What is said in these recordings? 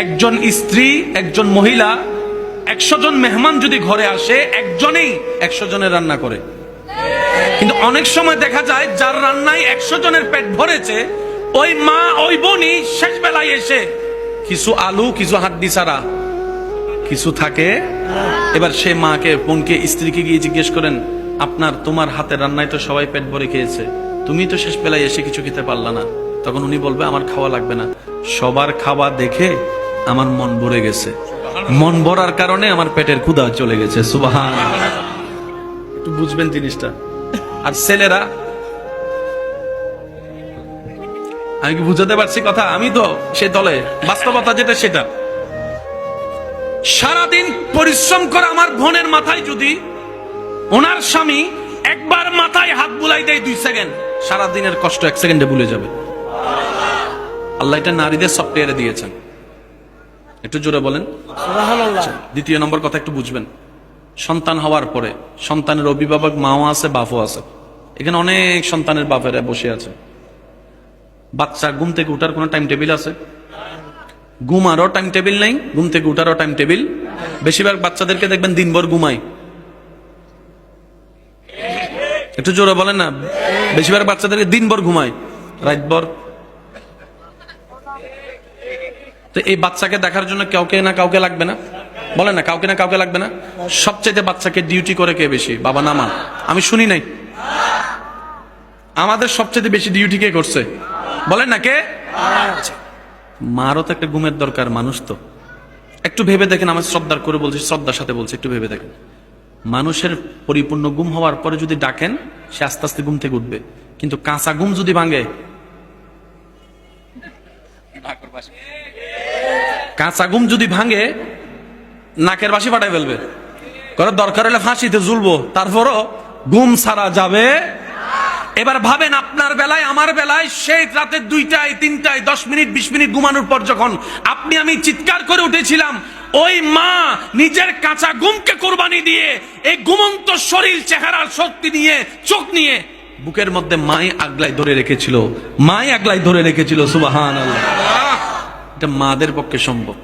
একজন স্ত্রী, একজন মহিলা 100 জন মেহমান যদি ঘরে আসে, একজনেই 100 জনের রান্না করে। কিন্তু অনেক সময় দেখা যায় যার রান্নায় 100 জনের পেট ভরেছে, ওই মা ওই বোনই শেষ বেলায় এসে কিছু আলু, কিছু হাড্ডি ছাড়া কিছু থাকে। এবার সে মাকে, বোনকে, স্ত্রীকে গিয়ে জিজ্ঞেস করেন, তোমার হাতের রান্নায় তো সবাই পেট ভরে খেয়েছে, তুমি তো শেষ বেলায় এসে কিছু খেতে পারলা না। তখন উনি বলবে, আমার খাওয়া লাগবে না, সবার খাওয়া দেখে আমার মন ভরে গেছে, মন ভরার কারণে আমার পেটের ক্ষুধা চলে গেছে। সুবহানাল্লাহ। একটু বুঝবেন জিনিসটা। আর ছেলেরা, আমি কি বুঝাতে পারছি কথা? আমি তো সে দলে, বাস্তবতা যেটা সেটা। সারাদিন পরিশ্রম করে আমার বোনের মাথায় যদি ওনার স্বামী একবার মাথায় হাত বুলাই দেয় 2 সেকেন্ড, সারাদিনের কষ্ট 1 সেকেন্ডে ভুলে যাবে। আল্লাহ এটা নারীদের সফটওয়্যারে দিয়েছেন। একটু জোরে বলেন সুবহানাল্লাহ। দ্বিতীয় নম্বর কথা একটু বুঝবেন। সন্তান হওয়ার পরে সন্তানের অভিভাবক মাও আছে, বাপও আছে। এখানে অনেক সন্তানের বাপেরা বসে আছে। বাচ্চা ঘুম থেকে উঠার কোনো টাইম টেবিল আছে? ঘুমারও টাইম টেবিল নাই, ঘুম থেকে উঠারও টাইম টেবিল। বেশিরভাগ বাচ্চাদেরকে দেখবেন দিনভর ঘুমায়। একটু জোরে বলেন না। বেশিরভাগ বাচ্চাদেরকে দিনভর ঘুমায়, রাতভর। তো এই বাচ্চাকে দেখার জন্য কাউকে না কাউকে লাগবে না? বলেন না, কাউকে না কাউকে লাগবে না? সবচেয়ে বাচ্চাকে ডিউটি করে কে বেশি? বাবা না মা? আমি শুনি নাই। আমাদের সবচেয়ে বেশি ডিউটি কে করছে? বলেন না, কে? মারও তো একটা ঘুমের দরকার, মানুষ তো। একটু ভেবে দেখেন, আমার শ্রদ্ধার করে বলছি, শ্রদ্ধার সাথে বলছি, একটু ভেবে দেখেন। মানুষের পরিপূর্ণ ঘুম হওয়ার পরে যদি ডাকেন, সে আস্তে আস্তে ঘুম থেকে উঠবে। কিন্তু কাঁচা ঘুম যদি ভাঙে, কাঁচা ঘুম যদি ভাঙে, নাকের বাসি ফাটাই ফেলবে। দরকার হলে ফাঁসিতে ঝুলবো, তারপরও ঘুম ছাড়া যাবে। এবার ভাবেন, আপনার বেলায় আমার বেলায় সেই রাতে 2টায় 3টায় 10 মিনিট 20 মিনিট ঘুমানোর পর যখন আপনি আমি চিৎকার করে উঠেছিলাম, ওই মা নিজের কাঁচা ঘুমকে কোরবানি দিয়ে এই ঘুমন্ত শরীর, চেহারার শক্তি নিয়ে, চোখ নিয়ে বুকের মধ্যে মাই আগলাই ধরে রেখেছিল, মাই আগলাই ধরে রেখেছিল। সুবহানাল্লাহ। এটা মাদের পক্ষে সম্ভব,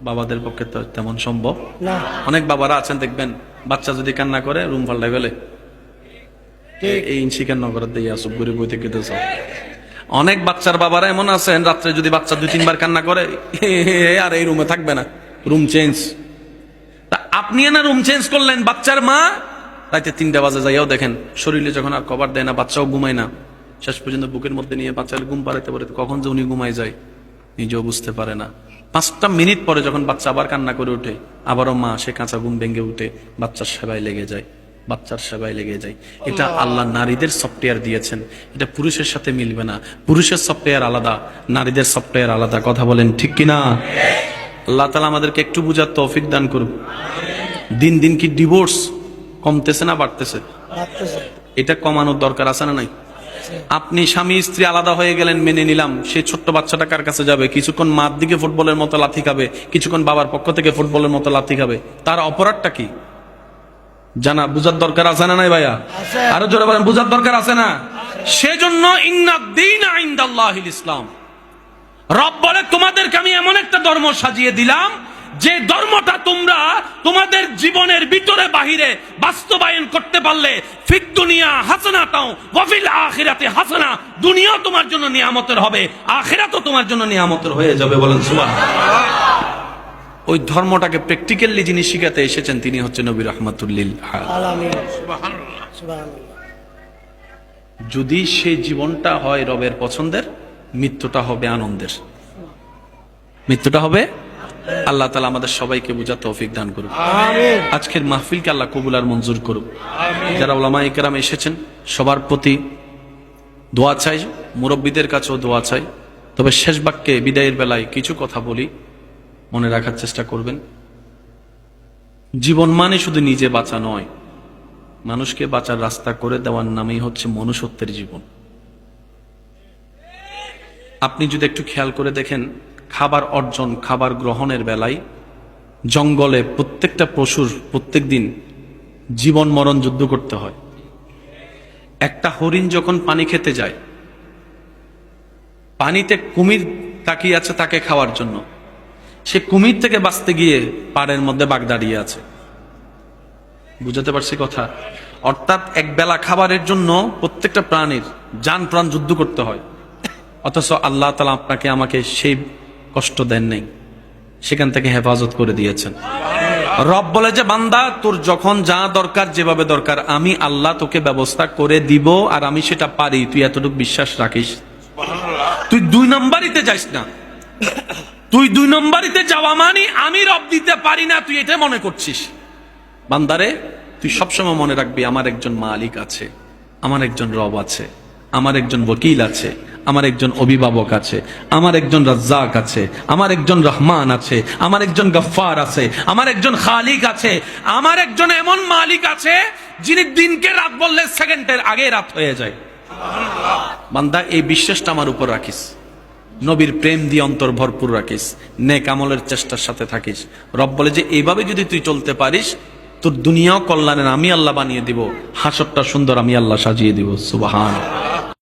বাবাদের পক্ষে তো তেমন সম্ভব না। অনেক বাবারা আছেন দেখবেন, বাচ্চা যদি কান্না করে রুম পাল্টাই ফেলে। এই ইনসিকার নগর দিয়ে আসব গরিব বইতে কেটেছ। অনেক বাচ্চার বাবারা এমন আছেন, রাত্রে যদি বাচ্চা 2-3 বার কান্না করে, আর এই রুমে থাকবে না, রুম চেঞ্জ। তা আপনি না রুম চেঞ্জ করলেন, বাচ্চার মা রাতে 3টা বাজে যাইয়াও দেখেন শরীরে যখন আর কভার দেয় না, বাচ্চাও ঘুমায় না, শেষ পর্যন্ত বুকের মধ্যে নিয়ে বাচ্চার ঘুম পাড়াতে পারে, কখন যে উনি ঘুমায় যায় নিজেও বুঝতে পারে না। 5টা মিনিট পরে যখন বাচ্চা আবার কান্না করে উঠে, আবারও মা সে কাঁচা ঘুম ভেঙে উঠে বাচ্চার সেবায় লেগে যায়, বাচ্চার সেবায় লেগে যায়। এটা আল্লাহ নারীদের সফটওয়্যার দিয়েছেন, এটা পুরুষের সাথে মিলবে না। পুরুষের সফটওয়্যার আলাদা, নারীদের সফটওয়্যার আলাদা। কথা বলেন ঠিক কিনা? আল্লাহ তাআলা আমাদেরকে একটু বুঝার তৌফিক দান করুন। দিন দিন কি ডিভোর্স কমতেছে না বাড়তেছে? এটা কমানোর দরকার আছে না নাই? আপনি স্বামী স্ত্রী আলাদা হয়ে গেলেন, মেনে নিলাম, সেই ছোট্ট বাচ্চাটা কার কাছে যাবে? কিছুক্ষণ মার দিকে ফুটবলের মতো লাথি খাবে, কিছুক্ষণ বাবার পক্ষ থেকে ফুটবলের মতো লাথি খাবে। তার অপরাধটা কি জানা, বুঝার দরকার আছে না নাই ভাইয়া? আরো জোরে বলেন, বুঝার দরকার আছে না? সেজন্য ইন্নাদ-দীনা ইনদাল্লাহিল ইসলাম। রব বলে, তোমাদেরকে আমি এমন একটা ধর্ম সাজিয়ে দিলাম, যে ধর্মটা তোমরা তোমাদের জীবনের ভিতরে বাহিরে বাস্তবায়ন করতে পারলে, ফিদ দুনিয়া হাসানাতাও ওয়া ফিল আখিরাতি হাসানা, দুনিয়া তোমার জন্য নিয়ামতের হবে, আখিরাতও তোমার জন্য নিয়ামতের হয়ে যাবে। বলেন সুবহানাল্লাহ। ওই ধর্মটাকে প্র্যাকটিক্যালি যিনি শিখাতে এসেছেন, তিনি হচ্ছেন নবী রাহমাতুল লিল আলামিন। সুবহানাল্লাহ, সুবহানাল্লাহ। যদি সেই জীবনটা হয় রবের পছন্দের, মৃত্যুটা হবে আনন্দের, মৃত্যুটা হবে। আল্লাহ তাআলা আমাদের সবাইকে বুঝার তৌফিক দান করুন। আমিন। আজকের মাহফিলকে আল্লাহ কবুল আর মঞ্জুর করুন। আমিন। যারা উলামায়ে কেরাম এসেছেন, সবার প্রতি দোয়া চাই, মুরব্বীদের কাছেও দোয়া চাই। তবে শেষ বাক্যে বিদায়ের বেলায় কিছু কথা বলি, মনে রাখার চেষ্টা করবেন। জীবন মানে শুধু নিজে বাঁচা নয়, মানুষকে বাঁচার রাস্তা করে দেওয়ার নামেই হচ্ছে মনুষ্যত্বের জীবন। আপনি যদি একটু খেয়াল করে দেখেন, খাবার অর্জন, খাবার গ্রহণের বেলায় জঙ্গলে প্রত্যেকটা পশুর প্রত্যেক দিন জীবন মরণ যুদ্ধ করতে হয়। একটা হরিণ যখন পানি খেতে যায়, পানিতে কুমির তাকিয়ে আছে তাকে খাওয়ার জন্য। সে কুমির থেকে বাঁচতে গিয়ে পাড়ের মধ্যে বাঘ দাঁড়িয়ে আছে। বুঝাতে পারছি কথা? অর্থাৎ এক বেলা খাবারের জন্য প্রত্যেকটা প্রাণীর জান প্রাণ যুদ্ধ করতে হয়, অথচ আল্লাহ তাআলা আপনাকে আমাকে সেই কষ্ট দেন নাই, সেখান থেকে হেফাজত করে দিয়েছেন। রব বলে যে বান্দা তোর যখন যা দরকার যেভাবে দরকার আমি আল্লাহ তোকে ব্যবস্থা করে দিব, আর আমি সেটা পারি, তুই এতটুকু বিশ্বাস রাখিস। তুই 2 নম্বরিতে যাস না। তুই 2 নম্বরিতে যাওয়া মানে আমি রব দিতে পারি না তুই এটা মনে করছিস। বান্দারে তুই সবসময় মনে রাখবি আমার একজন মালিক আছে, আমার একজন রব আছে, আমার একজন ওকিল আছে, আমার একজন অভিভাবক আছে, আমার একজন রাজ্জাক আছে, আমার একজন রহমান আছে, আমার একজন গফফার আছে, আমার একজন খালিক আছে, আমার একজন এমন মালিক আছে যিনি দিনকে রাত বললে সেকেন্ডের আগে রাত হয়ে যায়। বান্দা এই বিশ্বাসটা আমার উপর রাখিস, নবীর প্রেম দিয়ে অন্তর ভরপুর রাখিস, নেক আমলের চেষ্টার সাথে থাকিস। রব বলে যে এইভাবে যদি তুই চলতে পারিস তোর দুনিয়াও কল্যাণের আমি আল্লাহ বানিয়ে দিব, হাসরটা সুন্দর আমি আল্লাহ সাজিয়ে দিব। সুবহান।